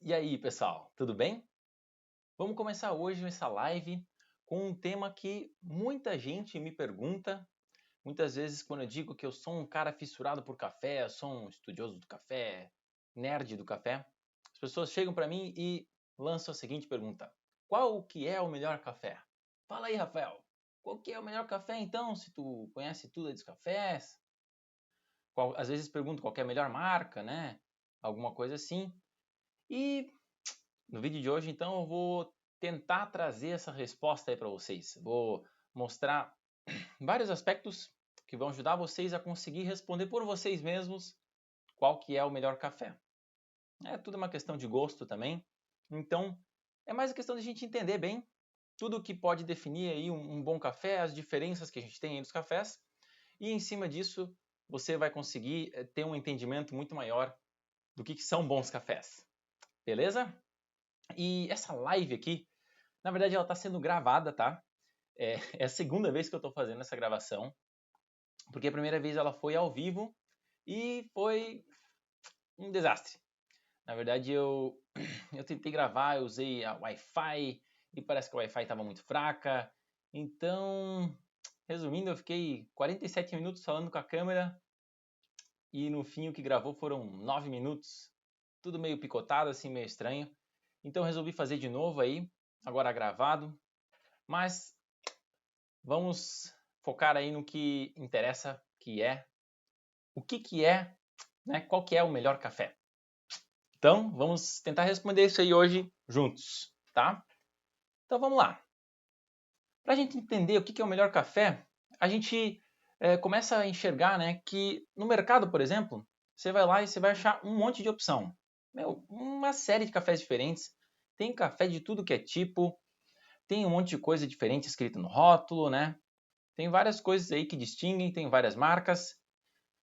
E aí, pessoal, tudo bem? Vamos começar hoje essa live com um tema que muita gente me pergunta. Muitas vezes, quando eu digo que eu sou um cara fissurado por café, eu sou um estudioso do café, nerd do café, as pessoas chegam para mim e lançam a seguinte pergunta: qual que é o melhor café? Fala aí, Rafael. Qual que é o melhor café então, se tu conhece tudo dos cafés? Às vezes pergunto qual que é a melhor marca, né? Alguma coisa assim. E no vídeo de hoje, então, eu vou tentar trazer essa resposta aí para vocês. Vou mostrar vários aspectos que vão ajudar vocês a conseguir responder por vocês mesmos qual que é o melhor café. É tudo uma questão de gosto também. Então, é mais a questão de a gente entender bem tudo o que pode definir aí um bom café, as diferenças que a gente tem entre os cafés. E em cima disso, você vai conseguir ter um entendimento muito maior do que são bons cafés. Beleza? E essa live aqui, na verdade, ela está sendo gravada, tá? É a segunda vez que eu estou fazendo essa gravação, porque a primeira vez ela foi ao vivo e foi um desastre. Na verdade, eu tentei gravar, eu usei a Wi-Fi e parece que a Wi-Fi estava muito fraca. Então, resumindo, eu fiquei 47 minutos falando com a câmera e no fim o que gravou foram 9 minutos. Tudo meio picotado, assim, meio estranho. Então, eu resolvi fazer de novo aí, agora gravado. Mas vamos focar aí no que interessa, que é o que é, né? Qual que é o melhor café? Então, vamos tentar responder isso aí hoje juntos, tá? Então, vamos lá. Para a gente entender o que é o melhor café, a gente começa a enxergar, né, que no mercado, por exemplo, você vai lá e você vai achar um monte de opção. Uma série de cafés diferentes. Tem café de tudo que é tipo, tem um monte de coisa diferente escrito no rótulo, né? Tem várias coisas aí que distinguem, tem várias marcas.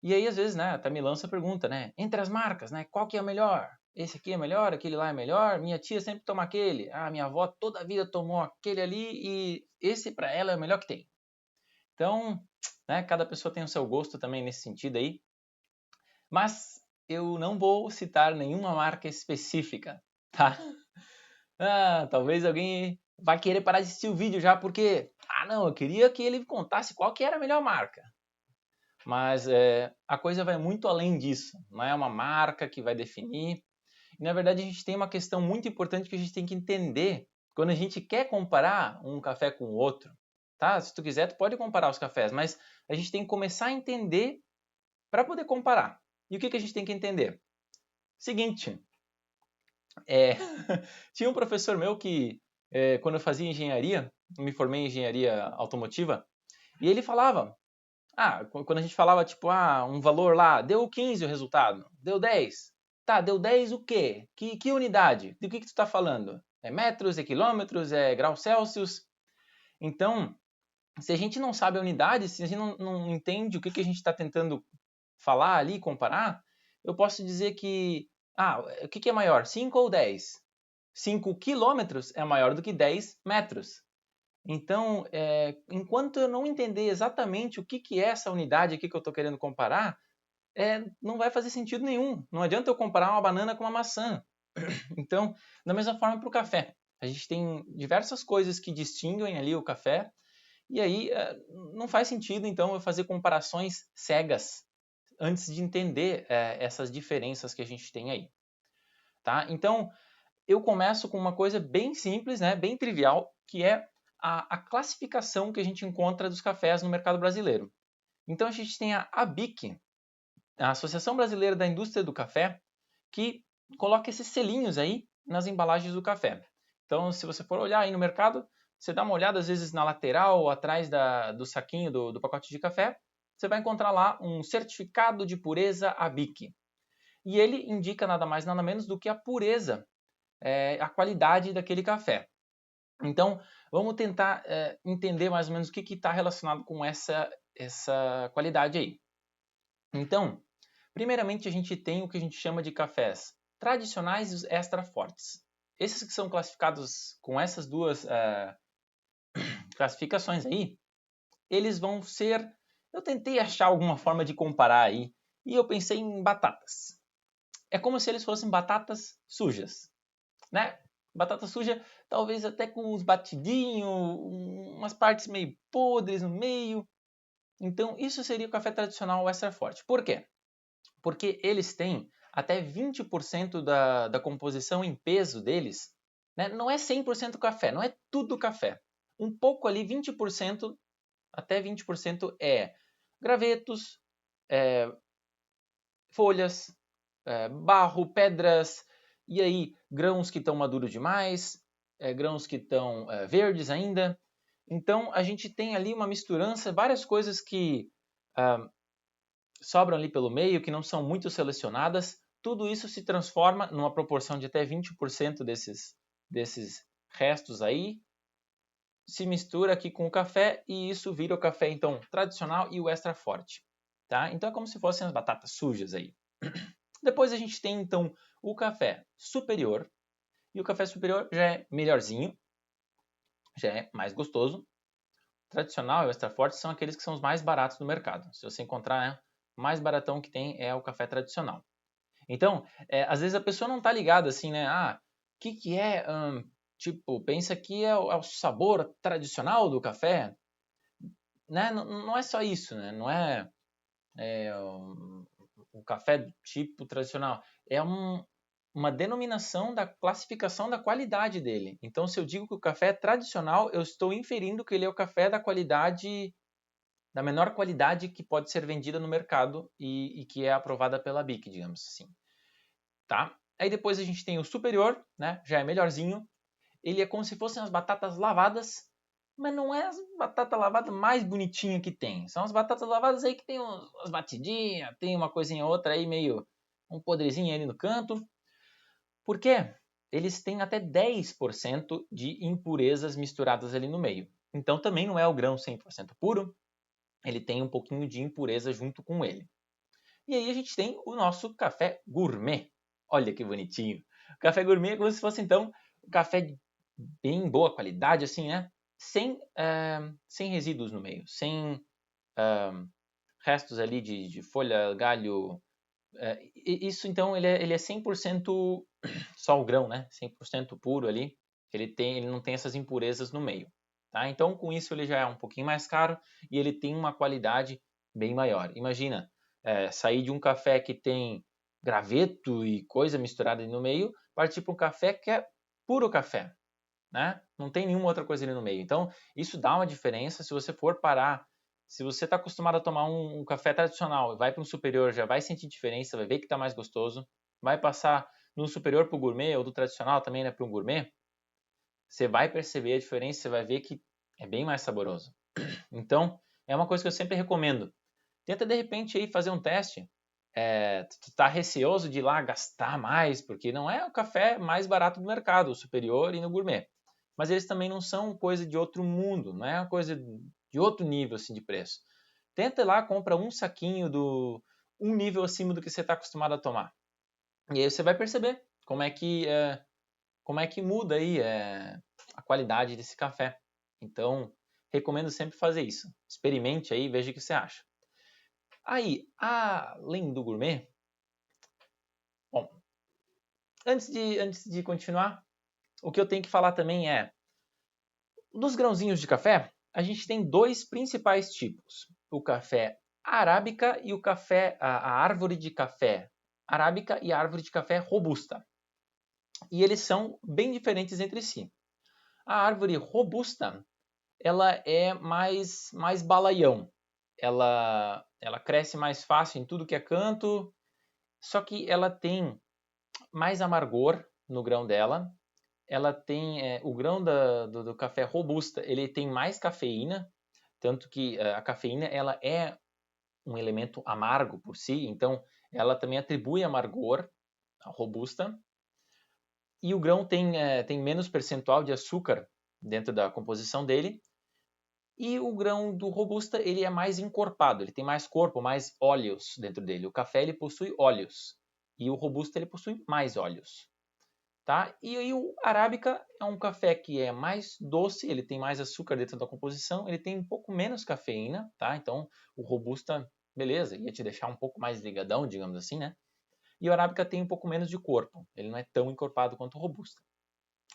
E aí, às vezes, né, até me lança a pergunta, né? Entre as marcas, né? Qual que é o melhor? Esse aqui é melhor, aquele lá é melhor? Minha tia sempre toma aquele. Ah, minha avó toda a vida tomou aquele ali e esse para ela é o melhor que tem. Então, né, cada pessoa tem o seu gosto também nesse sentido aí. Mas eu não vou citar nenhuma marca específica, tá? Ah, talvez alguém vai querer parar de assistir o vídeo já porque, não, eu queria que ele contasse qual que era a melhor marca. Mas a coisa vai muito além disso. Não é uma marca que vai definir. E, na verdade, a gente tem uma questão muito importante que a gente tem que entender quando a gente quer comparar um café com o outro. Tá? Se tu quiser, tu pode comparar os cafés, mas a gente tem que começar a entender para poder comparar. E o que a gente tem que entender? Seguinte, tinha um professor meu que, quando eu fazia engenharia, eu me formei em engenharia automotiva, e ele falava, quando a gente falava, tipo, um valor lá, deu 15 o resultado, deu 10. Tá, deu 10 o quê? Que unidade? Do que tu tá falando? É metros, é quilômetros, é graus Celsius? Então, se a gente não sabe a unidade, se a gente não entende o que a gente está tentando falar ali, comparar, eu posso dizer que, o que é maior, 5 ou 10? 5 quilômetros é maior do que 10 metros. Então, enquanto eu não entender exatamente o que é essa unidade aqui que eu estou querendo comparar, não vai fazer sentido nenhum. Não adianta eu comparar uma banana com uma maçã. Então, da mesma forma para o café. A gente tem diversas coisas que distinguem ali o café, e aí não faz sentido, então, eu fazer comparações cegas antes de entender essas diferenças que a gente tem aí. Tá? Então, eu começo com uma coisa bem simples, né, bem trivial, que é a classificação que a gente encontra dos cafés no mercado brasileiro. Então a gente tem a ABIC, a Associação Brasileira da Indústria do Café, que coloca esses selinhos aí nas embalagens do café. Então, se você for olhar aí no mercado, você dá uma olhada às vezes na lateral ou atrás do saquinho do pacote de café, você vai encontrar lá um certificado de pureza ABIC. E ele indica nada mais nada menos do que a pureza, a qualidade daquele café. Então, vamos tentar entender mais ou menos o que está relacionado com essa qualidade aí. Então, primeiramente, a gente tem o que a gente chama de cafés tradicionais e os extra fortes. Esses que são classificados com essas duas classificações aí, eles vão ser... Eu tentei achar alguma forma de comparar aí, e eu pensei em batatas. É como se eles fossem batatas sujas. né? Batata suja, talvez até com uns batidinhos, umas partes meio podres no meio. Então, isso seria o café tradicional extra forte. Por quê? Porque eles têm até 20% da composição em peso deles, né? Não é 100% café, não é tudo café. Um pouco ali, 20%, até 20% é gravetos, folhas, barro, pedras, e aí grãos que estão maduros demais, grãos que estão verdes ainda. Então a gente tem ali uma misturança, várias coisas que sobram ali pelo meio, que não são muito selecionadas. Tudo isso se transforma numa proporção de até 20% desses restos aí, se mistura aqui com o café e isso vira o café então tradicional e o extra forte, tá? Então é como se fossem as batatas sujas aí. Depois a gente tem então o café superior, e o café superior já é melhorzinho, já é mais gostoso. Tradicional e o extra forte são aqueles que são os mais baratos do mercado. Se você encontrar, né, o mais baratão que tem é o café tradicional. Então, às vezes a pessoa não está ligada assim, né? Ah, o que é, tipo, pensa que é o sabor tradicional do café, né? Não, não é só isso, né? Não é, o café tipo tradicional. É uma denominação da classificação da qualidade dele. Então, se eu digo que o café é tradicional, eu estou inferindo que ele é o café da qualidade, da menor qualidade que pode ser vendida no mercado e que é aprovada pela BIC, digamos assim. Tá? Aí depois a gente tem o superior, né? Já é melhorzinho. Ele é como se fossem as batatas lavadas, mas não é as batatas lavadas mais bonitinhas que tem. São as batatas lavadas aí que tem umas batidinhas, tem uma coisinha outra aí meio um podrezinho ali no canto. Por quê? Eles têm até 10% de impurezas misturadas ali no meio. Então também não é o grão 100% puro, ele tem um pouquinho de impureza junto com ele. E aí a gente tem o nosso café gourmet. Olha que bonitinho. O café gourmet é como se fosse então um café de bem boa qualidade, assim, né? Sem resíduos no meio, sem restos ali de folha, galho. Isso então ele é 100% só o grão, né? 100% puro ali. Ele não tem essas impurezas no meio. Tá? Então com isso ele já é um pouquinho mais caro e ele tem uma qualidade bem maior. Imagina sair de um café que tem graveto e coisa misturada ali no meio, partir para um café que é puro café, né? Não tem nenhuma outra coisa ali no meio. Então, isso dá uma diferença. Se você for parar, se você está acostumado a tomar um café tradicional e vai para um superior, já vai sentir diferença, vai ver que está mais gostoso. Vai passar no superior para o gourmet ou do tradicional também, né, para um gourmet. Você vai perceber a diferença, você vai ver que é bem mais saboroso. Então, é uma coisa que eu sempre recomendo. Tenta de repente aí fazer um teste. Tu está receoso de ir lá gastar mais, porque não é o café mais barato do mercado, o superior e no gourmet. Mas eles também não são coisa de outro mundo, não é uma coisa de outro nível assim de preço. Tenta ir lá, compra um saquinho um nível acima do que você está acostumado a tomar. E aí você vai perceber como é que muda aí a qualidade desse café. Então, recomendo sempre fazer isso. Experimente aí e veja o que você acha. Aí, além do gourmet, bom, antes de continuar, o que eu tenho que falar também dos grãozinhos de café, a gente tem dois principais tipos. O café arábica e a árvore de café arábica e a árvore de café robusta. E eles são bem diferentes entre si. A árvore robusta, ela é mais balaião. Ela cresce mais fácil em tudo que é canto, só que ela tem mais amargor no grão dela. Ela tem o grão do café robusta, ele tem mais cafeína, tanto que a cafeína ela é um elemento amargo por si, então ela também atribui amargor à robusta. E o grão tem menos percentual de açúcar dentro da composição dele. E o grão do robusta ele é mais encorpado, ele tem mais corpo, mais óleos dentro dele. O café ele possui óleos e o robusta ele possui mais óleos. Tá? E aí o arábica é um café que é mais doce, ele tem mais açúcar dentro da composição, ele tem um pouco menos cafeína, tá? Então o robusta, beleza, ia te deixar um pouco mais ligadão, digamos assim, né? E o arábica tem um pouco menos de corpo, ele não é tão encorpado quanto o robusta.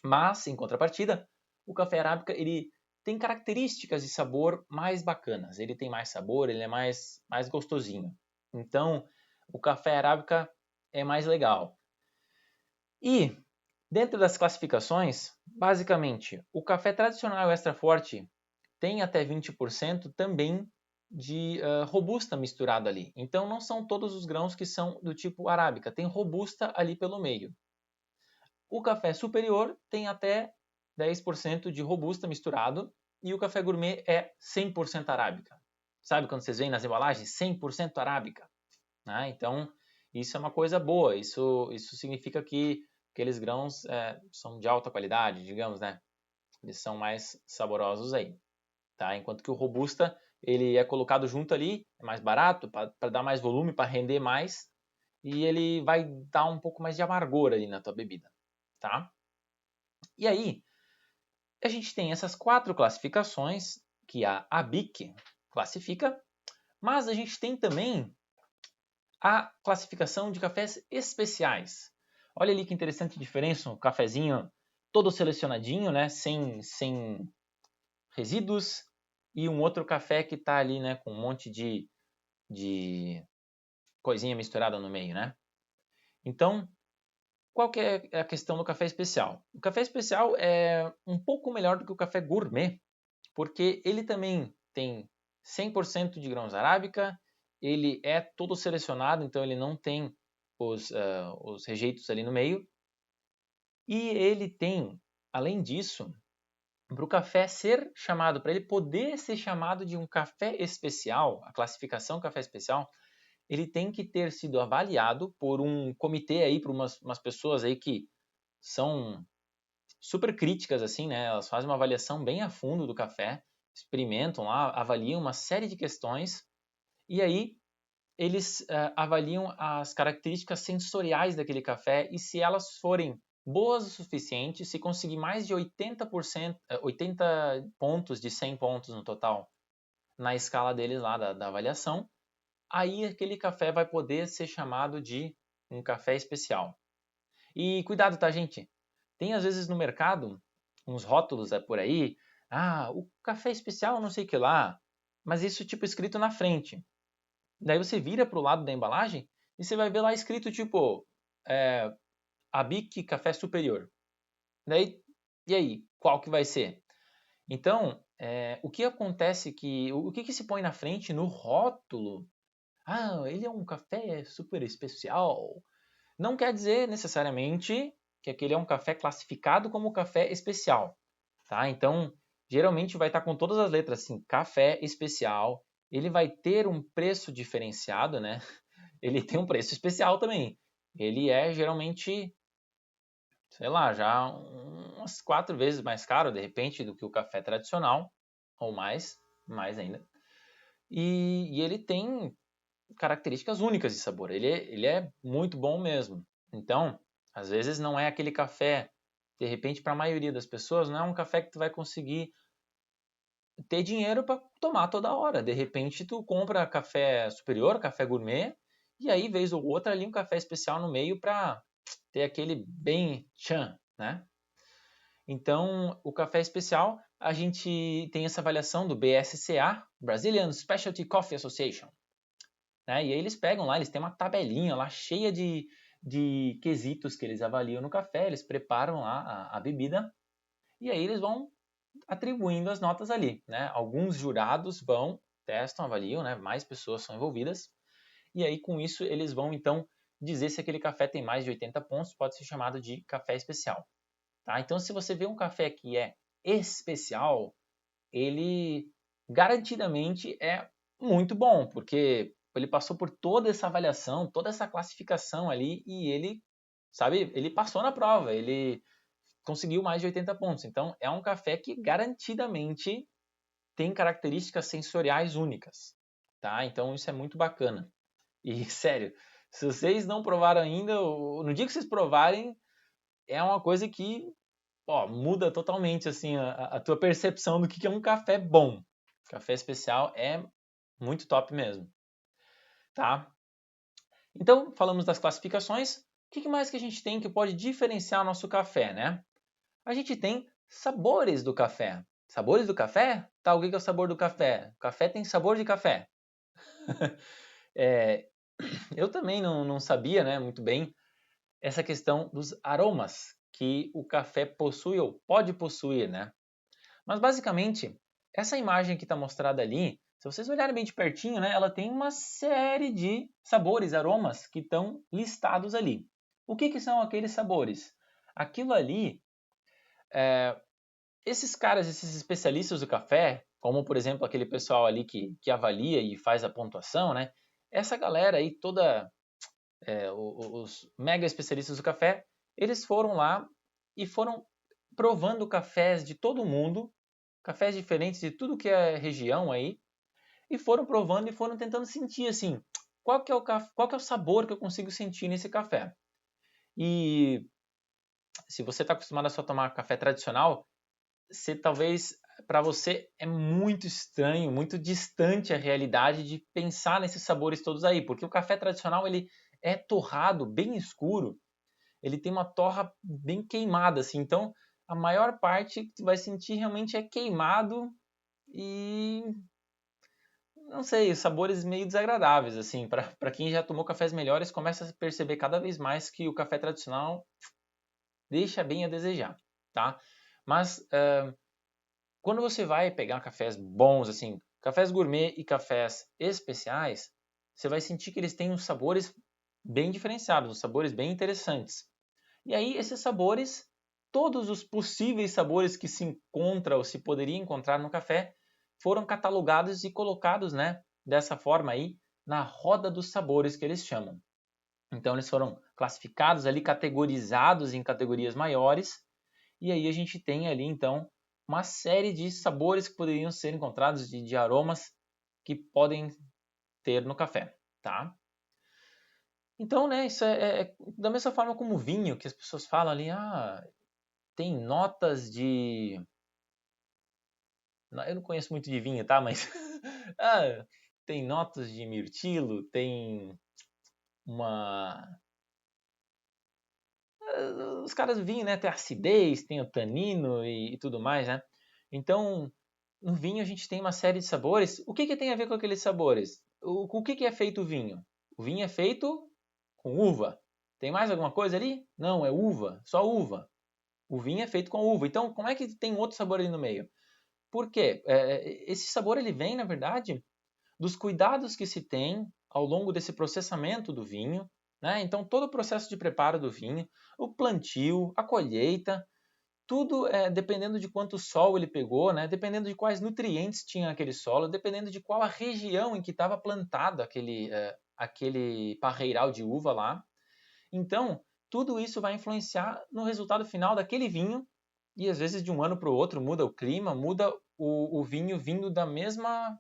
Mas, em contrapartida, o café arábica ele tem características de sabor mais bacanas. Ele tem mais sabor, ele é mais gostosinho. Então, o café arábica é mais legal. E, dentro das classificações, basicamente, o café tradicional extra forte tem até 20% também de robusta misturado ali. Então, não são todos os grãos que são do tipo arábica. Tem robusta ali pelo meio. O café superior tem até 10% de robusta misturado e o café gourmet é 100% arábica. Sabe quando vocês veem nas embalagens 100% arábica? Né? Então, isso é uma coisa boa. Isso significa que aqueles grãos são de alta qualidade, digamos, né? Eles são mais saborosos aí. Tá? Enquanto que o robusta, ele é colocado junto ali, é mais barato, para dar mais volume, para render mais, e ele vai dar um pouco mais de amargor ali na tua bebida. Tá? E aí, a gente tem essas 4 classificações que a ABIC classifica, mas a gente tem também a classificação de cafés especiais. Olha ali que interessante diferença, um cafezinho todo selecionadinho, né, sem resíduos, e um outro café que está ali, né, com um monte de coisinha misturada no meio, né? Então, qual que é a questão do café especial? O café especial é um pouco melhor do que o café gourmet, porque ele também tem 100% de grãos arábica, ele é todo selecionado, então ele não tem os rejeitos ali no meio, e ele tem, além disso, para o café ser chamado, para ele poder ser chamado de um café especial, a classificação café especial, ele tem que ter sido avaliado por um comitê aí, por umas pessoas aí que são super críticas assim, né? Elas fazem uma avaliação bem a fundo do café, experimentam lá, avaliam uma série de questões e aí eles avaliam as características sensoriais daquele café e se elas forem boas o suficiente, se conseguir mais de 80%, 80 pontos de 100 pontos no total na escala deles lá da avaliação, aí aquele café vai poder ser chamado de um café especial. E cuidado, tá, gente? Tem às vezes no mercado uns rótulos por aí, o café especial não sei o que lá, mas isso tipo escrito na frente. Daí você vira para o lado da embalagem e você vai ver lá escrito tipo Abic Café Superior. Daí, e aí, qual que vai ser? Então, o que acontece o que se põe na frente no rótulo? Ele é um café super especial. Não quer dizer necessariamente que aquele é um café classificado como café especial, tá? Então, geralmente vai estar com todas as letras assim, café especial. Ele vai ter um preço diferenciado, né? Ele tem um preço especial também. Ele é geralmente, sei lá, já umas 4 vezes mais caro, de repente, do que o café tradicional, ou mais ainda. E ele tem características únicas de sabor. Ele é muito bom mesmo. Então, às vezes não é aquele café, de repente, para a maioria das pessoas, não é um café que tu vai conseguir ter dinheiro para tomar toda hora. De repente, tu compra café superior, café gourmet, e aí, vez ou outra, ali um café especial no meio para ter aquele bem tchan, né? Então, o café especial, a gente tem essa avaliação do BSCA, Brazilian Specialty Coffee Association. Né? E aí eles pegam lá, eles têm uma tabelinha lá cheia de quesitos que eles avaliam no café, eles preparam lá a bebida e aí eles vão atribuindo as notas ali, né? Alguns jurados vão, testam, avaliam, né? Mais pessoas são envolvidas e aí com isso eles vão então dizer se aquele café tem mais de 80 pontos, pode ser chamado de café especial, tá? Então se você vê um café que é especial, ele garantidamente é muito bom, porque ele passou por toda essa avaliação, toda essa classificação ali e ele, sabe, ele passou na prova, ele conseguiu mais de 80 pontos. Então, é um café que garantidamente tem características sensoriais únicas, tá? Então, isso é muito bacana. E, sério, se vocês não provaram ainda, no dia que vocês provarem, é uma coisa que muda totalmente assim a tua percepção do que é um café bom. Café especial é muito top mesmo, tá? Então, falamos das classificações. O que mais que a gente tem que pode diferenciar o nosso café, né? a gente tem sabores do café. Sabores do café? Tá, o que é o sabor do café? O café tem sabor de café. É, eu também não sabia, né, muito bem essa questão dos aromas que o café possui ou pode possuir, né? Mas basicamente, essa imagem que está mostrada ali, se vocês olharem bem de pertinho, né, ela tem uma série de sabores, aromas que estão listados ali. O que são aqueles sabores? Aquilo ali, esses caras, esses especialistas do café, como por exemplo aquele pessoal ali que avalia e faz a pontuação, né? Essa galera aí toda os mega especialistas do café, eles foram lá e foram provando cafés de todo mundo, cafés diferentes de tudo que é região aí, e foram provando e foram tentando sentir assim, qual que é o sabor que eu consigo sentir nesse café. E se você está acostumado a só tomar café tradicional, talvez para você é muito estranho, muito distante a realidade de pensar nesses sabores todos aí, porque o café tradicional ele é torrado, bem escuro, ele tem uma torra bem queimada, assim. Então, a maior parte que tu vai sentir realmente é queimado e não sei, sabores meio desagradáveis, assim. Para quem já tomou cafés melhores, começa a perceber cada vez mais que o café tradicional deixa bem a desejar, tá? Mas quando você vai pegar cafés bons, assim, cafés gourmet e cafés especiais, você vai sentir que eles têm uns sabores bem diferenciados, uns sabores bem interessantes. E aí, esses sabores, todos os possíveis sabores que se encontra ou se poderia encontrar no café, foram catalogados e colocados, né, dessa forma aí, na roda dos sabores que eles chamam. Então, eles foram classificados ali, categorizados em categorias maiores, e aí a gente tem ali, então, uma série de sabores que poderiam ser encontrados, de aromas que podem ter no café, tá? Então, né, isso é da mesma forma como o vinho, que as pessoas falam ali, tem notas de... Eu não conheço muito de vinho, tá? Mas tem notas de mirtilo, tem uma... Os caras do vinho, né? Tem acidez, tem o tanino e tudo mais, né? Então, no vinho a gente tem uma série de sabores. O que tem a ver com aqueles sabores? Com o que é feito o vinho? O vinho é feito com uva. Tem mais alguma coisa ali? Não, é uva, só uva. O vinho é feito com uva. Então, como é que tem outro sabor ali no meio? Por quê? Esse sabor ele vem, na verdade, dos cuidados que se tem ao longo desse processamento do vinho, né? Então, todo o processo de preparo do vinho, o plantio, a colheita, tudo dependendo de quanto sol ele pegou, né? Dependendo de quais nutrientes tinha aquele solo, dependendo de qual a região em que estava plantado aquele parreiral de uva lá. Então, tudo isso vai influenciar no resultado final daquele vinho e às vezes de um ano para o outro muda o clima, muda o vinho vindo da mesma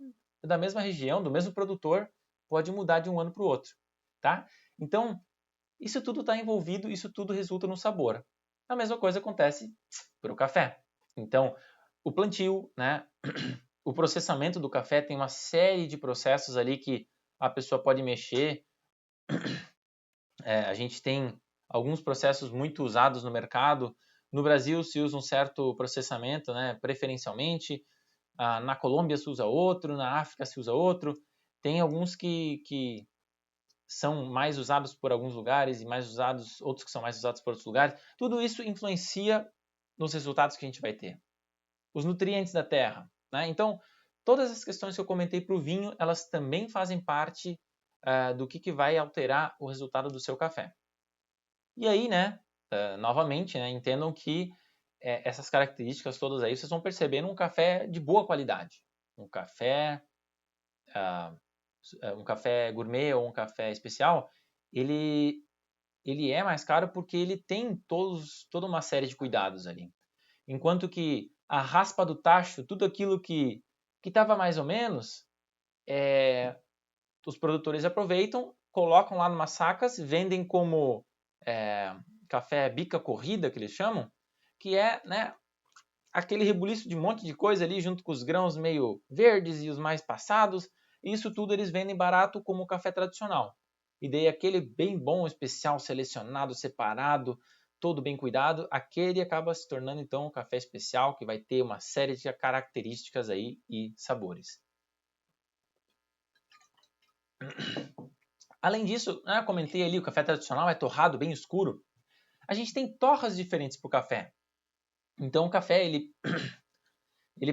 região, do mesmo produtor, pode mudar de um ano para o outro, tá? Então, isso tudo está envolvido, isso tudo resulta no sabor. A mesma coisa acontece para o café. Então, o plantio, né? O processamento do café tem uma série de processos ali que a pessoa pode mexer. A gente tem alguns processos muito usados no mercado. No Brasil se usa um certo processamento, né, preferencialmente. Na Colômbia se usa outro, na África se usa outro. Tem alguns que são mais usados por alguns lugares e outros que são mais usados por outros lugares. Tudo isso influencia nos resultados que a gente vai ter. Os nutrientes da terra, né? Então, todas as questões que eu comentei para o vinho, elas também fazem parte do que vai alterar o resultado do seu café. E aí, né, novamente, né, entendam que essas características todas aí vocês vão perceber num café de boa qualidade. Um café gourmet ou um café especial, ele é mais caro porque ele tem toda uma série de cuidados ali. Enquanto que a raspa do tacho, tudo aquilo que estava mais ou menos, os produtores aproveitam, colocam lá numas sacas, vendem como café bica corrida, que eles chamam, que é, né, aquele rebuliço de um monte de coisa ali junto com os grãos meio verdes e os mais passados. Isso tudo eles vendem barato como café tradicional. E daí aquele bem bom, especial, selecionado, separado, todo bem cuidado, aquele acaba se tornando então um café especial que vai ter uma série de características aí e sabores. Além disso, comentei ali, o café tradicional é torrado, bem escuro. A gente tem torras diferentes para o café. Então o café ele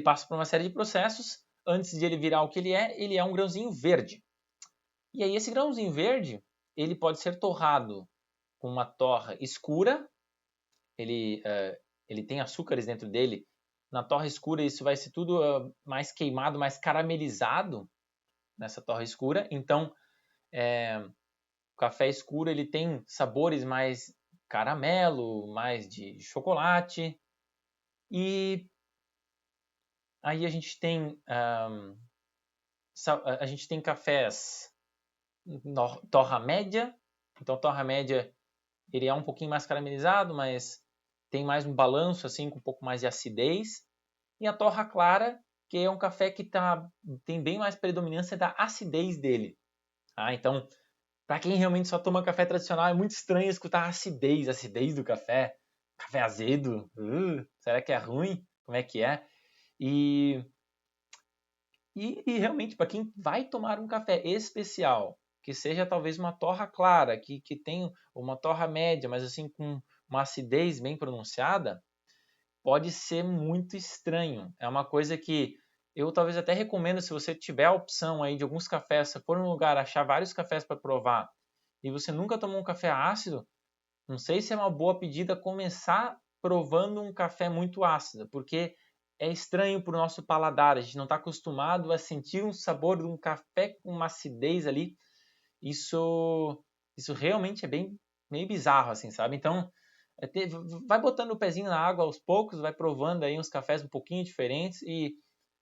passa por uma série de processos. Antes de ele virar o que ele é um grãozinho verde. E aí esse grãozinho verde, ele pode ser torrado com uma torra escura. Ele tem açúcares dentro dele. Na torra escura isso vai ser tudo mais queimado, mais caramelizado nessa torra escura. Então o café escuro ele tem sabores mais caramelo, mais de chocolate. E aí a gente tem cafés torra média. Então torra média ele é um pouquinho mais caramelizado, mas tem mais um balanço assim com um pouco mais de acidez. E a torra clara, que é um café que tem bem mais predominância da acidez dele. Então, para quem realmente só toma café tradicional, é muito estranho escutar a acidez do café. Café azedo, será que é ruim? Como é que é? E realmente, para quem vai tomar um café especial, que seja talvez uma torra clara, que tenha uma torra média, mas assim com uma acidez bem pronunciada, pode ser muito estranho. É uma coisa que eu talvez até recomendo, se você tiver a opção aí de alguns cafés, se for num lugar achar vários cafés para provar e você nunca tomou um café ácido, não sei se é uma boa pedida começar provando um café muito ácido, porque é estranho para o nosso paladar, a gente não está acostumado a sentir um sabor de um café com uma acidez ali. Isso realmente é bem meio bizarro, assim, sabe? Então, vai botando o pezinho na água aos poucos, vai provando aí uns cafés um pouquinho diferentes e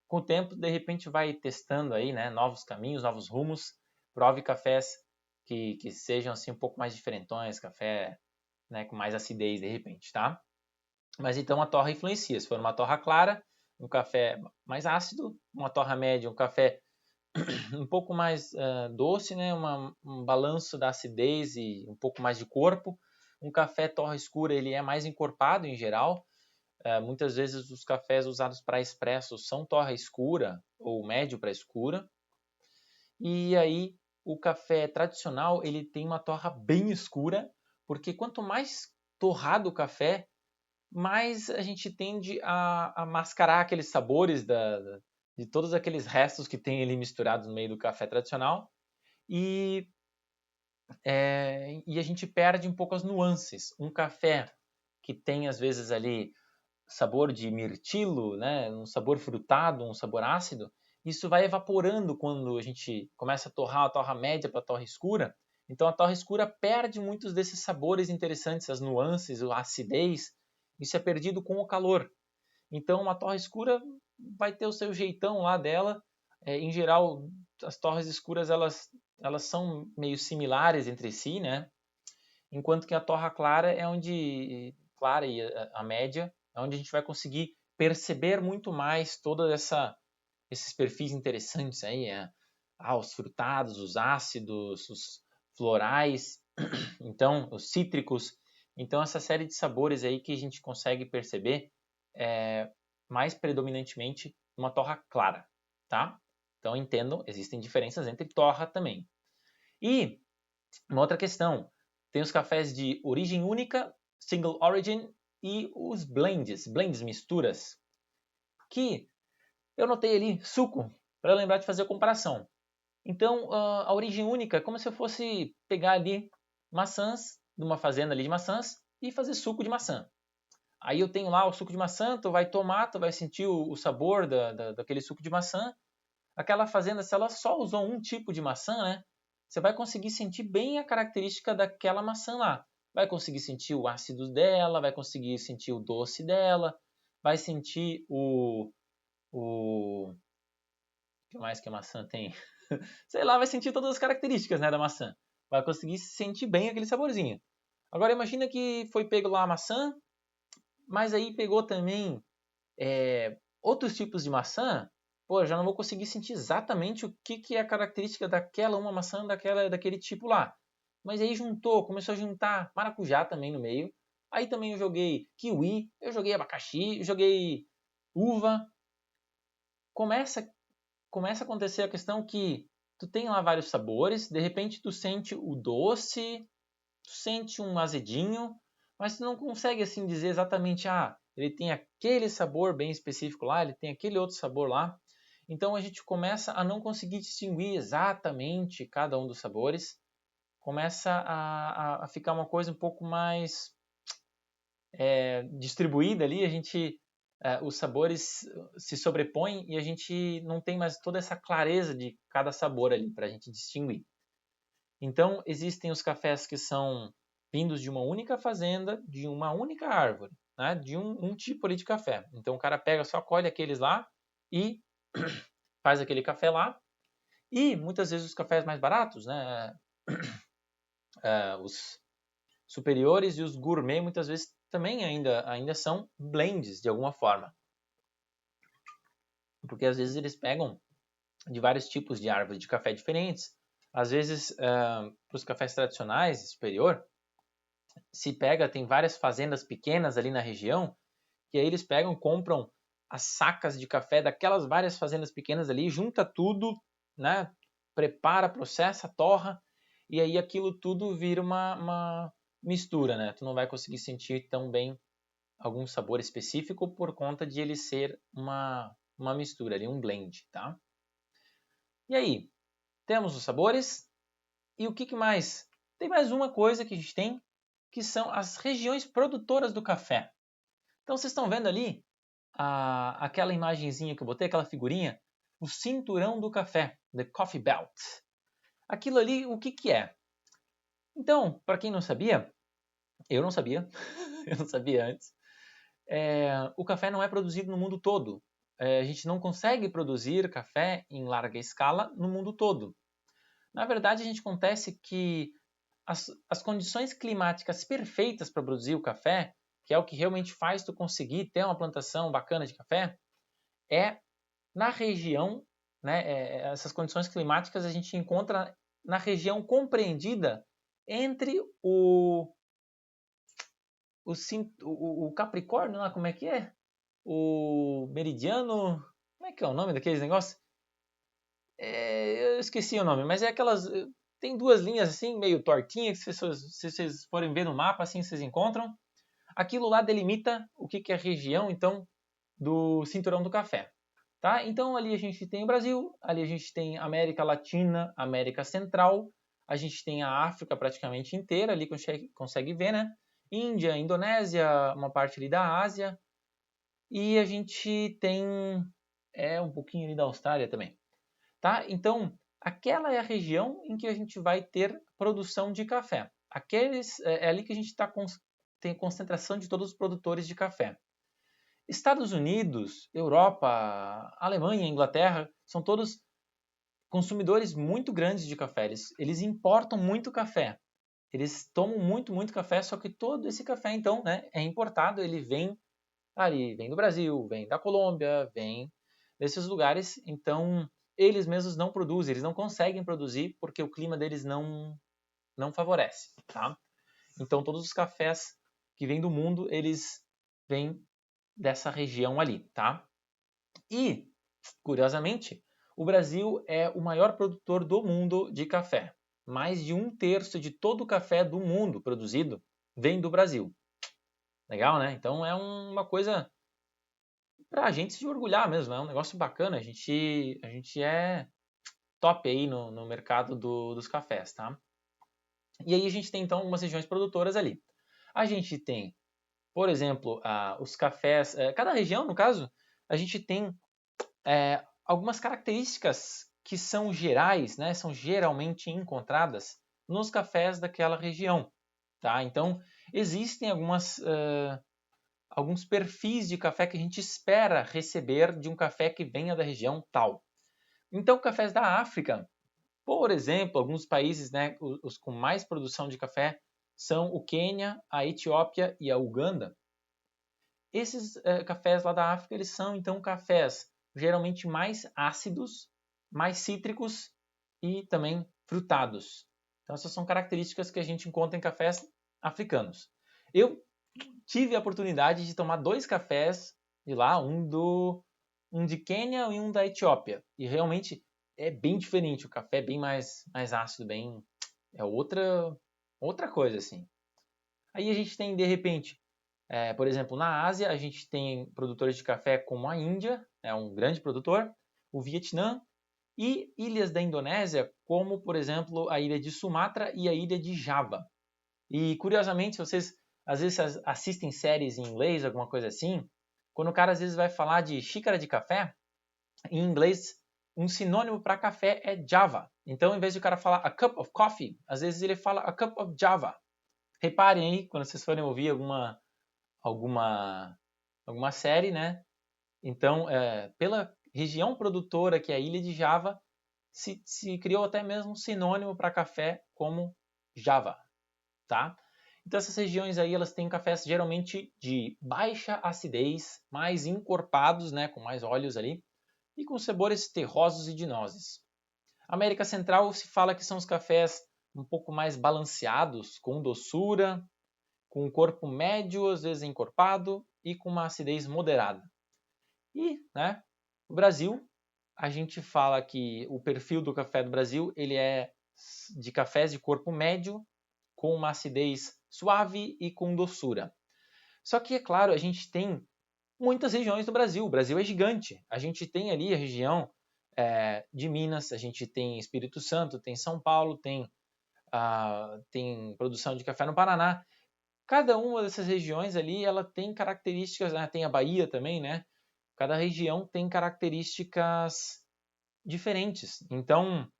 com o tempo, de repente, vai testando aí, né, novos caminhos, novos rumos. Prove cafés que sejam assim um pouco mais diferentões, café, né, com mais acidez de repente, tá? Mas então a torra influencia. Se for uma torra clara, um café mais ácido, uma torra média, um café um pouco mais doce, né? Um balanço da acidez e um pouco mais de corpo. Um café torra escura ele é mais encorpado em geral. Muitas vezes os cafés usados para expresso são torra escura ou médio para escura. E aí o café tradicional ele tem uma torra bem escura, porque quanto mais torrado o café, mais a gente tende a mascarar aqueles sabores de todos aqueles restos que tem ali misturados no meio do café tradicional e a gente perde um pouco as nuances. Um café que tem às vezes ali sabor de mirtilo, né, um sabor frutado, um sabor ácido, isso vai evaporando quando a gente começa a torrar a torra média para a torra escura. Então a torra escura perde muitos desses sabores interessantes, as nuances, a acidez. Isso é perdido com o calor. Então uma torra escura vai ter o seu jeitão lá dela. Em geral, as torres escuras elas são meio similares entre si, né? Enquanto que a torra clara é onde clara e a média é onde a gente vai conseguir perceber muito mais toda esses perfis interessantes aí, os frutados, os ácidos, os florais, então os cítricos, então essa série de sabores aí que a gente consegue perceber mais predominantemente numa torra clara, tá? Então entendam, existem diferenças entre torra também. E uma outra questão, tem os cafés de origem única, single origin e os blends misturas, que eu notei ali suco, para lembrar de fazer a comparação. Então, a origem única é como se eu fosse pegar ali maçãs, de uma fazenda ali de maçãs, e fazer suco de maçã. Aí eu tenho lá o suco de maçã, tu vai tomar, tu vai sentir o sabor daquele suco de maçã. Aquela fazenda, se ela só usou um tipo de maçã, né? Você vai conseguir sentir bem a característica daquela maçã lá. Vai conseguir sentir o ácido dela, vai conseguir sentir o doce dela, vai sentir o que mais que a maçã tem? Sei lá, vai sentir todas as características, né, da maçã. Vai conseguir sentir bem aquele saborzinho. Agora imagina que foi pego lá a maçã, mas aí pegou também outros tipos de maçã. Pô, já não vou conseguir sentir exatamente o que é a característica daquela uma maçã daquele tipo lá. Mas aí juntou, começou a juntar maracujá também no meio. Aí também eu joguei kiwi, eu joguei abacaxi, eu joguei uva. Começa a acontecer a questão que tu tem lá vários sabores, de repente tu sente o doce, tu sente um azedinho, mas tu não consegue assim dizer exatamente, ele tem aquele sabor bem específico lá, ele tem aquele outro sabor lá. Então a gente começa a não conseguir distinguir exatamente cada um dos sabores, começa a ficar uma coisa um pouco mais distribuída ali, os sabores se sobrepõem e a gente não tem mais toda essa clareza de cada sabor ali para a gente distinguir. Então existem os cafés que são vindos de uma única fazenda, de uma única árvore, né? De um tipo ali de café. Então o cara pega, só colhe aqueles lá e faz aquele café lá. E muitas vezes os cafés mais baratos, né? Os superiores e os gourmet muitas vezes também ainda são blends de alguma forma. Porque às vezes eles pegam de vários tipos de árvores de café diferentes. Às vezes, para os cafés tradicionais, superior, tem várias fazendas pequenas ali na região, e aí eles pegam, compram as sacas de café daquelas várias fazendas pequenas ali, junta tudo, né? Prepara, processa, torra, e aí aquilo tudo vira uma mistura, né? Tu não vai conseguir sentir tão bem algum sabor específico por conta de ele ser uma mistura ali, um blend, tá? E aí, temos os sabores, e o que mais? Tem mais uma coisa que a gente tem, que são as regiões produtoras do café. Então vocês estão vendo ali aquela imagenzinha que eu botei, aquela figurinha, o cinturão do café, the coffee belt. Aquilo ali, o que é? Então, para quem não sabia, eu não sabia, eu não sabia antes, o café não é produzido no mundo todo. A gente não consegue produzir café em larga escala no mundo todo. Na verdade, acontece que as condições climáticas perfeitas para produzir o café, que é o que realmente faz tu conseguir ter uma plantação bacana de café, é na região, né, essas condições climáticas a gente encontra na região compreendida entre o Capricórnio, lá, como é que é? O meridiano, como é que é o nome daqueles negócios? Eu esqueci o nome, mas é aquelas. Tem duas linhas assim, meio tortinhas, que se vocês forem ver no mapa, assim vocês encontram. Aquilo lá delimita o que é a região, então, do cinturão do café. Tá? Então ali a gente tem o Brasil, ali a gente tem América Latina, América Central, a gente tem a África praticamente inteira, ali consegue ver, né? Índia, Indonésia, uma parte ali da Ásia, e a gente tem um pouquinho ali da Austrália também. Tá? Então, aquela é a região em que a gente vai ter produção de café. É ali que a gente tem concentração de todos os produtores de café. Estados Unidos, Europa, Alemanha, Inglaterra, são todos consumidores muito grandes de café. Eles importam muito café. Eles tomam muito, muito café, só que todo esse café, então, né, é importado, ele vem vem do Brasil, vem da Colômbia, vem desses lugares, então eles mesmos não produzem, eles não conseguem produzir porque o clima deles não favorece, tá? Então todos os cafés que vêm do mundo, eles vêm dessa região ali, tá? E, curiosamente, o Brasil é o maior produtor do mundo de café. Mais de 1/3 de todo o café do mundo produzido vem do Brasil. Legal, né? Então é uma coisa para a gente se orgulhar mesmo, é um negócio bacana. A gente é top aí no mercado dos cafés, tá? E aí a gente tem então algumas regiões produtoras ali. A gente tem, por exemplo, os cafés. Cada região, no caso, a gente tem algumas características que são gerais, né? São geralmente encontradas nos cafés daquela região, tá? Então existem alguns perfis de café que a gente espera receber de um café que venha da região tal. Então, cafés da África, por exemplo, alguns países, né, os com mais produção de café são o Quênia, a Etiópia e a Uganda. Esses cafés lá da África, eles são então cafés geralmente mais ácidos, mais cítricos e também frutados. Então, essas são características que a gente encontra em cafés africanos. Eu tive a oportunidade de tomar 2 cafés de lá, um de Quênia e um da Etiópia. E realmente é bem diferente, o café é bem mais ácido, bem é outra coisa assim. Aí a gente tem de repente, por exemplo, na Ásia a gente tem produtores de café como a Índia, é um grande produtor, o Vietnã e ilhas da Indonésia, como por exemplo a ilha de Sumatra e a ilha de Java. E curiosamente, se vocês às vezes assistem séries em inglês, alguma coisa assim, quando o cara às vezes vai falar de xícara de café, em inglês, um sinônimo para café é Java. Então, em vez de o cara falar a cup of coffee, às vezes ele fala a cup of Java. Reparem aí, quando vocês forem ouvir alguma, alguma série, né? Então, pela região produtora, que é a ilha de Java, se criou até mesmo um sinônimo para café como Java, tá? Então essas regiões aí elas têm cafés geralmente de baixa acidez, mais encorpados, né, com mais óleos ali, e com sabores terrosos e de nozes. América Central se fala que são os cafés um pouco mais balanceados, com doçura, com um corpo médio, às vezes encorpado, e com uma acidez moderada. E, né, o Brasil, a gente fala que o perfil do café do Brasil ele é de cafés de corpo médio, com uma acidez suave e com doçura. Só que, é claro, a gente tem muitas regiões do Brasil. O Brasil é gigante. A gente tem ali a região de Minas, a gente tem Espírito Santo, tem São Paulo, tem produção de café no Paraná. Cada uma dessas regiões ali, ela tem características, né? Tem a Bahia também, né? Cada região tem características diferentes. Então,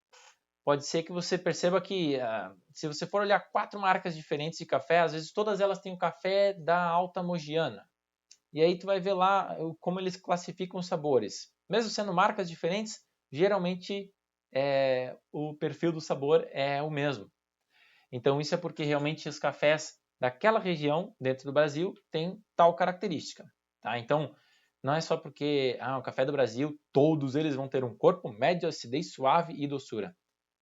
pode ser que você perceba que, se você for olhar 4 marcas diferentes de café, às vezes todas elas têm o café da Alta Mogiana. E aí tu vai ver lá como eles classificam os sabores. Mesmo sendo marcas diferentes, geralmente o perfil do sabor é o mesmo. Então isso é porque realmente os cafés daquela região dentro do Brasil têm tal característica. Tá? Então não é só porque o café do Brasil, todos eles vão ter um corpo médio, acidez suave e doçura.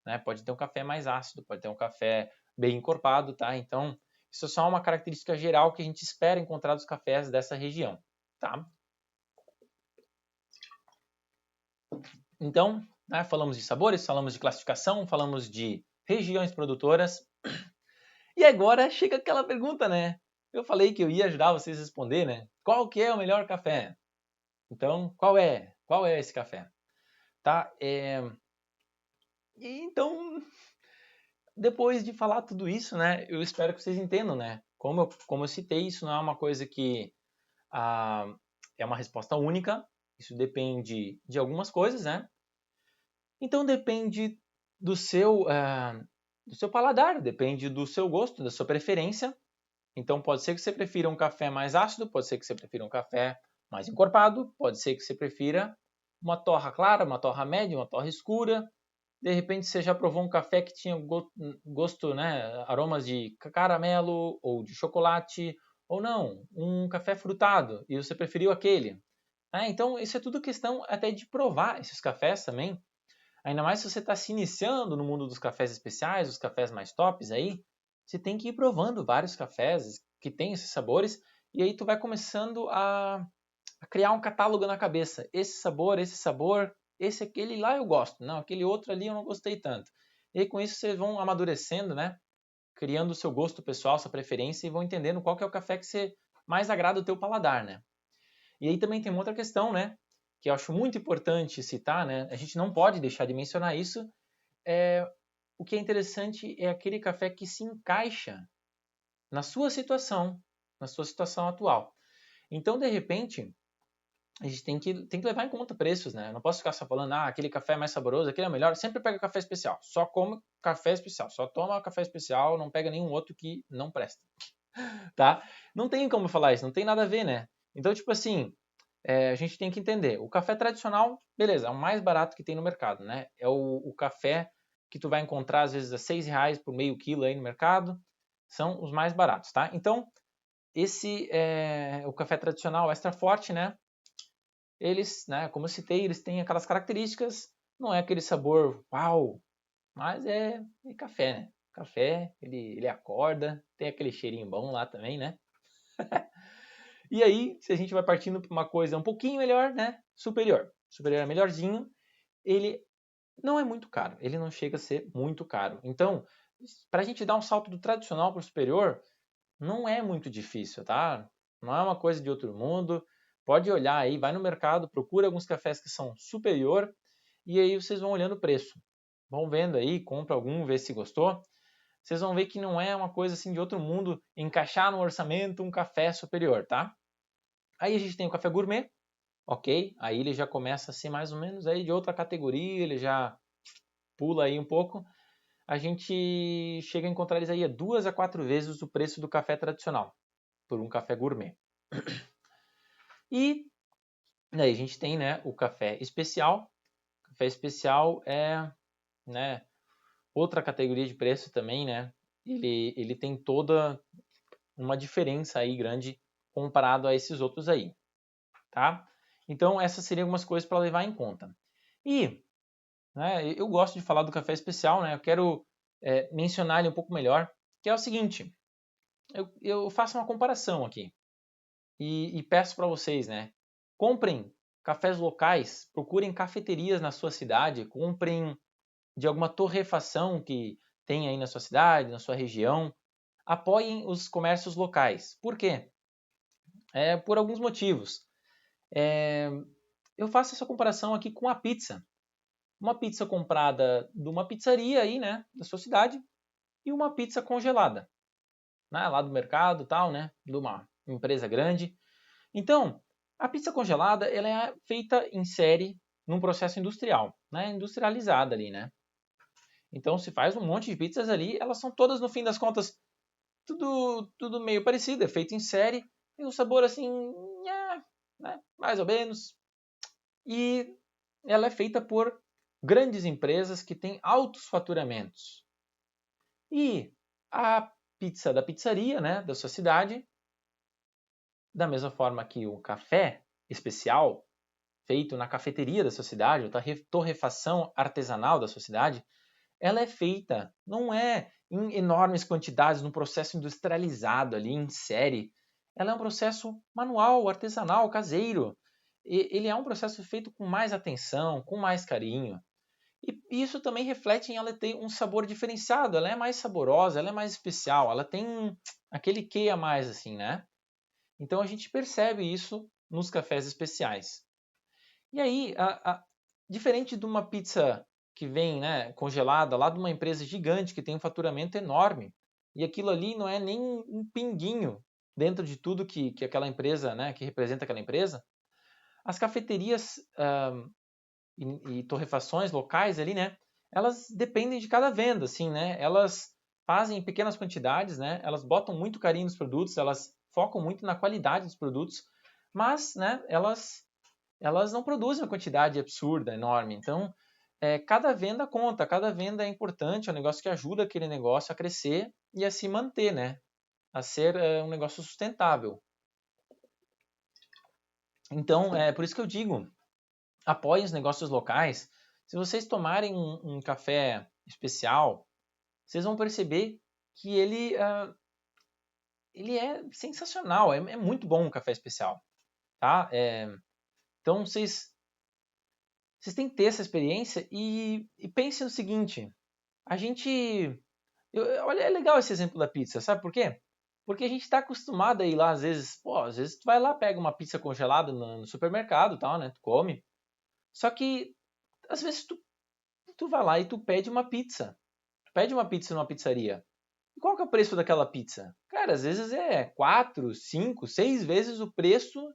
Né? Pode ter um café mais ácido, pode ter um café bem encorpado, tá? Então, isso é só uma característica geral que a gente espera encontrar dos cafés dessa região, tá? Então, né, falamos de sabores, falamos de classificação, falamos de regiões produtoras. E agora chega aquela pergunta, né? Eu falei que eu ia ajudar vocês a responder, né? Qual que é o melhor café? Então, qual é? Qual é esse café? Tá? Então, depois de falar tudo isso, né, eu espero que vocês entendam, né? Como eu citei, isso não é uma coisa que é uma resposta única, isso depende de algumas coisas, né? Então depende do seu paladar, depende do seu gosto, da sua preferência. Então pode ser que você prefira um café mais ácido, pode ser que você prefira um café mais encorpado, pode ser que você prefira uma torra clara, uma torra média, uma torra escura. De repente você já provou um café que tinha gosto, né, aromas de caramelo ou de chocolate, ou não, um café frutado e você preferiu aquele. Então isso é tudo questão até de provar esses cafés também. Ainda mais se você está se iniciando no mundo dos cafés especiais, os cafés mais tops aí, você tem que ir provando vários cafés que têm esses sabores e aí tu vai começando a criar um catálogo na cabeça. Esse sabor, esse aquele lá eu gosto. Não, aquele outro ali eu não gostei tanto. E aí, com isso vocês vão amadurecendo, né? Criando o seu gosto pessoal, sua preferência e vão entendendo qual que é o café que você mais agrada o teu paladar, né? E aí também tem uma outra questão, né? Que eu acho muito importante citar, né? A gente não pode deixar de mencionar isso. O que é interessante é aquele café que se encaixa na sua situação atual. Então, de repente, a gente tem que levar em conta preços, né? Eu não posso ficar só falando, aquele café é mais saboroso, aquele é melhor. Sempre pega café especial. Só come café especial. Só toma café especial, não pega nenhum outro que não presta. Tá? Não tem como falar isso, não tem nada a ver, né? Então, tipo assim, a gente tem que entender. O café tradicional, beleza, é o mais barato que tem no mercado, né? É o café que tu vai encontrar às vezes a R$ 6 por meio quilo aí no mercado. São os mais baratos, tá? Então, esse é o café tradicional extra forte, né? Eles, né, como eu citei, eles têm aquelas características, não é aquele sabor uau, mas é café, né? Café, ele acorda, tem aquele cheirinho bom lá também, né? E aí, se a gente vai partindo para uma coisa um pouquinho melhor, né? Superior. Superior é melhorzinho. Ele não é muito caro. Ele não chega a ser muito caro. Então, para a gente dar um salto do tradicional para o superior, não é muito difícil, tá? Não é uma coisa de outro mundo. Pode olhar aí, vai no mercado, procura alguns cafés que são superior e aí vocês vão olhando o preço. Vão vendo aí, compra algum, vê se gostou. Vocês vão ver que não é uma coisa assim de outro mundo encaixar no orçamento um café superior, tá? Aí a gente tem o café gourmet, ok? Aí ele já começa a ser mais ou menos aí de outra categoria, ele já pula aí um pouco. A gente chega a encontrar eles aí a 2 a 4 vezes o preço do café tradicional, por um café gourmet. E aí a gente tem, né, o café especial. O café especial é, né, outra categoria de preço também, né? Ele tem toda uma diferença aí grande comparado a esses outros aí, tá? Então essas seriam algumas coisas para levar em conta. E, né, eu gosto de falar do café especial, né? Eu quero mencionar ele um pouco melhor, que é o seguinte: eu faço uma comparação aqui e peço para vocês, né? Comprem cafés locais, procurem cafeterias na sua cidade, comprem de alguma torrefação que tem aí na sua cidade, na sua região. Apoiem os comércios locais. Por quê? Por alguns motivos. Eu faço essa comparação aqui com a pizza. Uma pizza comprada de uma pizzaria aí, né, da sua cidade, e uma pizza congelada, né, lá do mercado, tal, né, de uma empresa grande. Então, a pizza congelada, ela é feita em série num processo industrial, né, industrializada ali, né. Então, se faz um monte de pizzas ali, elas são todas, no fim das contas, tudo meio parecido, é feito em série, tem um sabor assim, né, mais ou menos, e ela é feita por grandes empresas que têm altos faturamentos. E a pizza da pizzaria, né, da sua cidade, da mesma forma que o café especial feito na cafeteria da sua cidade, ou torrefação artesanal da sua cidade, ela é feita, não é em enormes quantidades, num processo industrializado ali, em série. Ela é um processo manual, artesanal, caseiro. Ele é um processo feito com mais atenção, com mais carinho. E isso também reflete em ela ter um sabor diferenciado. Ela é mais saborosa, ela é mais especial, ela tem aquele quê a mais, assim, né? Então a gente percebe isso nos cafés especiais. E aí, diferente de uma pizza que vem, né, congelada lá de uma empresa gigante que tem um faturamento enorme, e aquilo ali não é nem um pinguinho dentro de tudo que aquela empresa, né, que representa aquela empresa, as cafeterias e torrefações locais ali, né, elas dependem de cada venda, assim, né, elas fazem em pequenas quantidades, né, elas botam muito carinho nos produtos, elas focam muito na qualidade dos produtos, mas, né, elas não produzem uma quantidade absurda, enorme. Então, cada venda conta, cada venda é importante, é um negócio que ajuda aquele negócio a crescer e a se manter, né? A ser um negócio sustentável. Então, é por isso que eu digo, apoiem os negócios locais. Se vocês tomarem um café especial, vocês vão perceber que ele é sensacional, é muito bom um café especial, tá? Então, vocês têm que ter essa experiência e pense no seguinte, a gente... olha, é legal esse exemplo da pizza, sabe por quê? Porque a gente está acostumado a ir lá, às vezes, pô, às vezes tu vai lá, pega uma pizza congelada no supermercado e tal, né? Tu come. Só que, às vezes, tu vai lá e tu pede uma pizza. Tu pede uma pizza numa pizzaria. E qual que é o preço daquela pizza? Cara, às vezes é 4, 5, 6 vezes o preço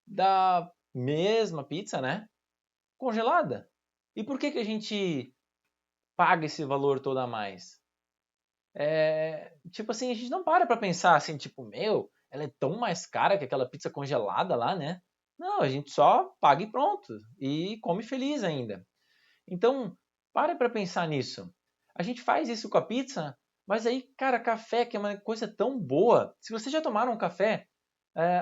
da mesma pizza, né? Congelada. E por que que a gente paga esse valor todo a mais? Tipo assim, a gente não para pensar assim, tipo, meu, ela é tão mais cara que aquela pizza congelada lá, né? Não, a gente só paga e pronto. E come feliz ainda. Então, para pensar nisso. A gente faz isso com a pizza, mas aí, cara, café, que é uma coisa tão boa. Se você já tomaram um café,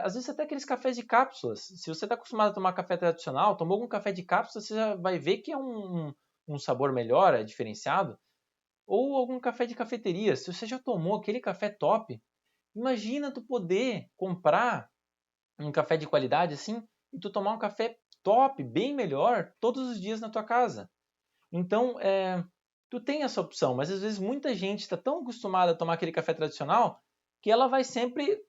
às vezes até aqueles cafés de cápsulas. Se você está acostumado a tomar café tradicional, tomou algum café de cápsula, você já vai ver que é um sabor melhor, é diferenciado. Ou algum café de cafeteria. Se você já tomou aquele café top, Imagina tu poder comprar um café de qualidade assim e tu tomar um café top, bem melhor, todos os dias na tua casa. Então, tu tem essa opção, mas às vezes muita gente está tão acostumada a tomar aquele café tradicional que ela vai sempre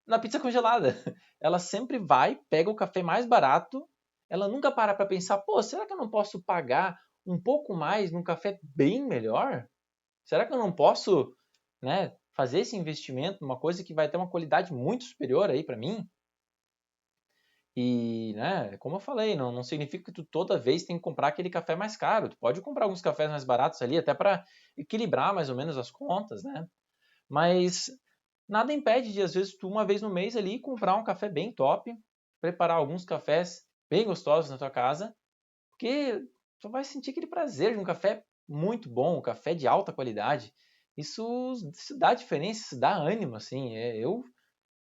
na pizza congelada. Ela sempre vai, pega o café mais barato, ela nunca para pensar, pô, será que eu não posso pagar um pouco mais num café bem melhor? Será que eu não posso, né, fazer esse investimento numa coisa que vai ter uma qualidade muito superior aí para mim? E, né, como eu falei, não significa que tu toda vez tem que comprar aquele café mais caro. Tu pode comprar alguns cafés mais baratos ali, até para equilibrar mais ou menos as contas, né? Mas nada impede de, às vezes, tu uma vez no mês ali comprar um café bem top, preparar alguns cafés bem gostosos na tua casa, porque tu vai sentir aquele prazer de um café muito bom, um café de alta qualidade. Isso dá diferença, isso dá ânimo, assim. Eu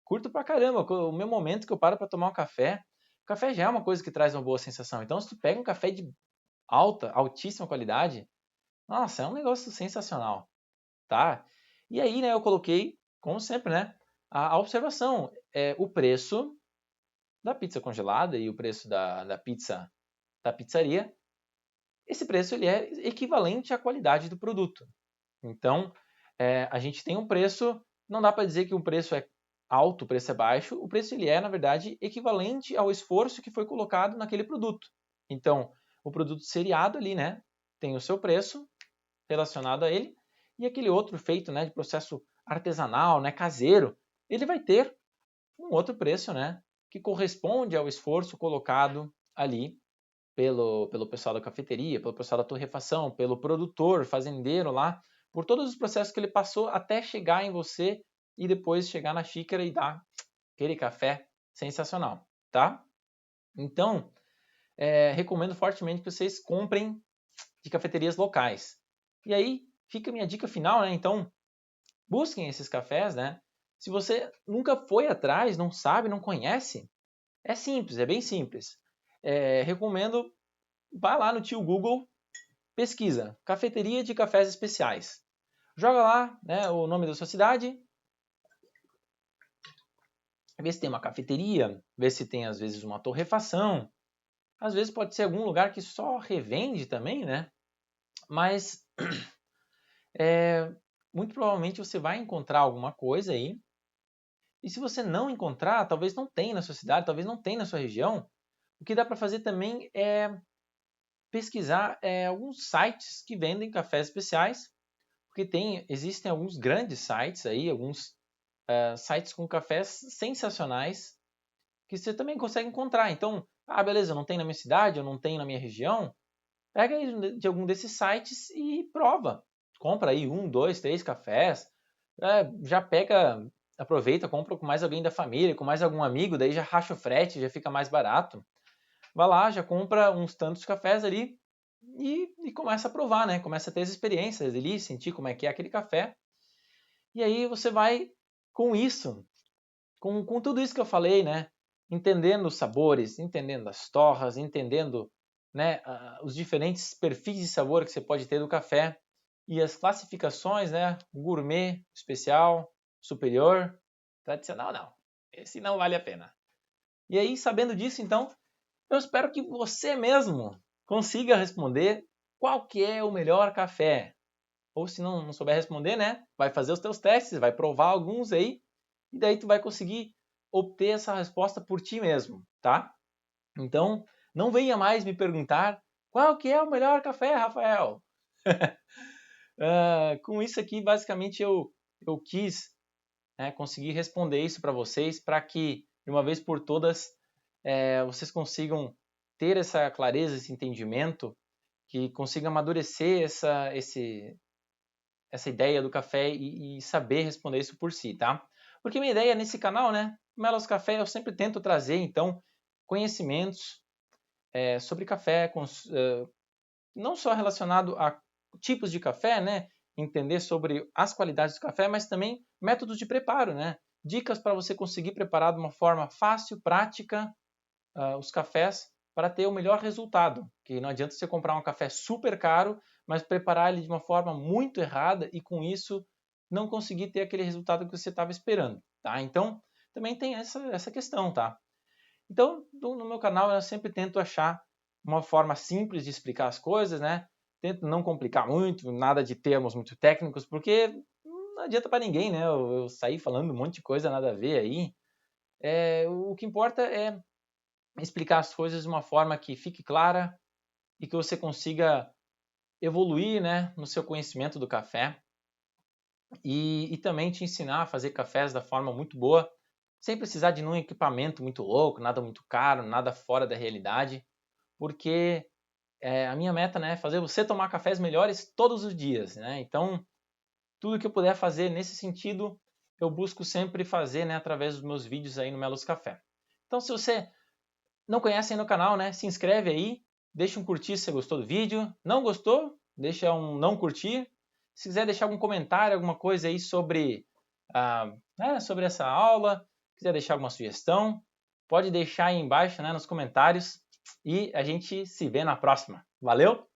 curto pra caramba. O meu momento que eu paro para tomar um café, o café já é uma coisa que traz uma boa sensação. Então, se tu pega um café de altíssima qualidade, nossa, é um negócio sensacional, tá? E aí, né, eu coloquei, como sempre, né, a observação, o preço da pizza congelada e o preço da pizza da pizzaria. Esse preço ele é equivalente à qualidade do produto. Então, a gente tem um preço, não dá para dizer que o preço é alto, o preço é baixo, o preço ele é, na verdade, equivalente ao esforço que foi colocado naquele produto. Então, o produto seriado ali, né, tem o seu preço relacionado a ele, e aquele outro feito, né, de processo artesanal, né, caseiro, ele vai ter um outro preço, né, que corresponde ao esforço colocado ali pelo pessoal da cafeteria, pelo pessoal da torrefação, pelo produtor, fazendeiro lá, por todos os processos que ele passou até chegar em você e depois chegar na xícara e dar aquele café sensacional, tá? Então, recomendo fortemente que vocês comprem de cafeterias locais. E aí, fica a minha dica final, né? Então, busquem esses cafés, né? Se você nunca foi atrás, não sabe, não conhece, é simples, é bem simples. Recomendo, vá lá no tio Google, pesquisa, cafeteria de cafés especiais. Joga lá, né, o nome da sua cidade, vê se tem uma cafeteria, vê se tem às vezes uma torrefação. Às vezes pode ser algum lugar que só revende também, né? Mas muito provavelmente você vai encontrar alguma coisa aí. E se você não encontrar, talvez não tenha na sua cidade, talvez não tenha na sua região, o que dá para fazer também é pesquisar alguns sites que vendem cafés especiais, porque existem alguns grandes sites aí, alguns sites com cafés sensacionais que você também consegue encontrar. Então, beleza, não tem na minha cidade, eu não tenho na minha região, pega aí de algum desses sites e prova. Compra aí um, dois, três cafés, já pega, aproveita, compra com mais alguém da família, com mais algum amigo, daí já racha o frete, já fica mais barato. Vai lá, já compra uns tantos cafés ali e começa a provar, né? Começa a ter as experiências ali, sentir como é que é aquele café. E aí você vai, com isso, com tudo isso que eu falei, né? Entendendo os sabores, entendendo as torras, entendendo, né, os diferentes perfis de sabor que você pode ter do café e as classificações, né? Gourmet, especial, superior, tradicional, não. Esse não vale a pena. E aí, sabendo disso, então, eu espero que você mesmo consiga responder qual que é o melhor café. Ou se não souber responder, né? Vai fazer os teus testes, vai provar alguns aí, e daí tu vai conseguir obter essa resposta por ti mesmo, tá? Então, não venha mais me perguntar qual que é o melhor café, Rafael. Com isso aqui, basicamente, eu quis, né, conseguir responder isso para vocês, para que, de uma vez por todas, vocês consigam ter essa clareza, esse entendimento, que consigam amadurecer essa ideia do café e saber responder isso por si, tá? Porque minha ideia nesse canal, né, Melos Café, eu sempre tento trazer, então, conhecimentos sobre café, não só relacionado a tipos de café, né, entender sobre as qualidades do café, mas também métodos de preparo, né? Dicas para você conseguir preparar de uma forma fácil, prática, os cafés para ter o melhor resultado. Que não adianta você comprar um café super caro, mas preparar ele de uma forma muito errada e com isso não conseguir ter aquele resultado que você estava esperando, tá? Então, também tem essa questão, tá? Então, no meu canal eu sempre tento achar uma forma simples de explicar as coisas, né? Tento não complicar muito, nada de termos muito técnicos, porque não adianta para ninguém, né? Eu sair falando um monte de coisa nada a ver aí. O que importa é explicar as coisas de uma forma que fique clara e que você consiga evoluir, né, no seu conhecimento do café e também te ensinar a fazer cafés da forma muito boa, sem precisar de nenhum equipamento muito louco, nada muito caro, nada fora da realidade, porque a minha meta, né, é fazer você tomar cafés melhores todos os dias, né? Então, tudo que eu puder fazer nesse sentido, eu busco sempre fazer, né, através dos meus vídeos aí no Melos Café. Então, se você não conhece ainda o canal, né, se inscreve aí, deixa um curtir se você gostou do vídeo. Não gostou? Deixa um não curtir. Se quiser deixar algum comentário, alguma coisa aí sobre, sobre essa aula, quiser deixar alguma sugestão, pode deixar aí embaixo, né, nos comentários. E a gente se vê na próxima. Valeu?